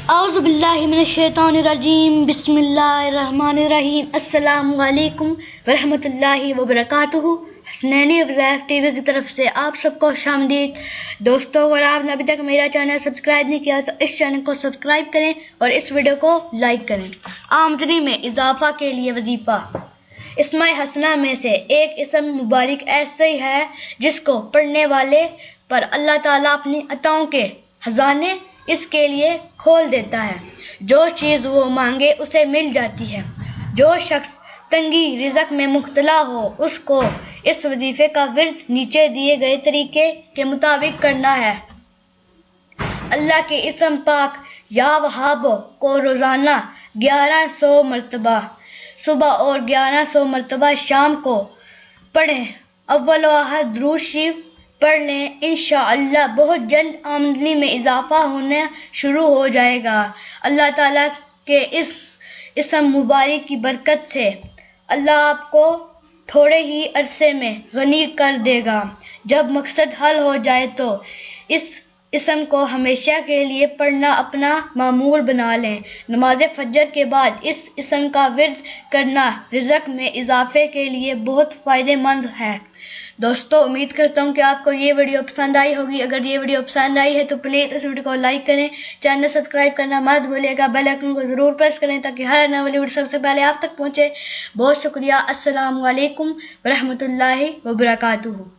اعوذ باللہ من الشیطان الرجیم بسم اللہ الرحمن الرحیم السلام علیکم ورحمۃ اللہ وبرکاتہ۔ حسنینی وظائف ٹی وی کی طرف سے آپ سب کو خوش آمدید۔ دوستو، اگر آپ نے ابھی تک میرا چینل سبسکرائب نہیں کیا تو اس چینل کو سبسکرائب کریں اور اس ویڈیو کو لائک کریں۔ آمدنی میں اضافہ کے لیے وظیفہ۔ اسماء حسنہ میں سے ایک اسم مبارک ایسے ہی ہے جس کو پڑھنے والے پر اللہ تعالیٰ اپنی عطاؤں کے خزانے اس کے لیے کھول دیتا ہے۔ جو چیز وہ مانگے اسے مل جاتی ہے۔ جو شخص تنگی رزق میں مبتلا ہو اس کو اس وظیفے کا ورد نیچے دیے گئے طریقے کے مطابق کرنا ہے۔ اللہ کے اسم پاک یا وہاب کو روزانہ 1100 مرتبہ صبح اور 1100 مرتبہ شام کو پڑھیں۔ اول و آخر درود شریف پڑھ لیں، انشاءاللہ بہت جلد آمدنی میں اضافہ ہونا شروع ہو جائے گا۔ اللہ تعالیٰ کے اس اسم مبارک کی برکت سے اللہ آپ کو تھوڑے ہی عرصے میں غنی کر دے گا۔ جب مقصد حل ہو جائے تو اس اسم کو ہمیشہ کے لیے پڑھنا اپنا معمول بنا لیں۔ نماز فجر کے بعد اس اسم کا ورد کرنا رزق میں اضافے کے لیے بہت فائدہ مند ہے۔ دوستو، امید کرتا ہوں کہ آپ کو یہ ویڈیو پسند آئی ہوگی۔ اگر یہ ویڈیو پسند آئی ہے تو پلیز اس ویڈیو کو لائک کریں، چینل سبسکرائب کرنا مت بھولیے گا، بیل آئیکن کو ضرور پریس کریں تاکہ ہر نئی ویڈیو سب سے پہلے آپ تک پہنچے۔ بہت شکریہ۔ السلام علیکم ورحمۃ اللہ وبرکاتہ۔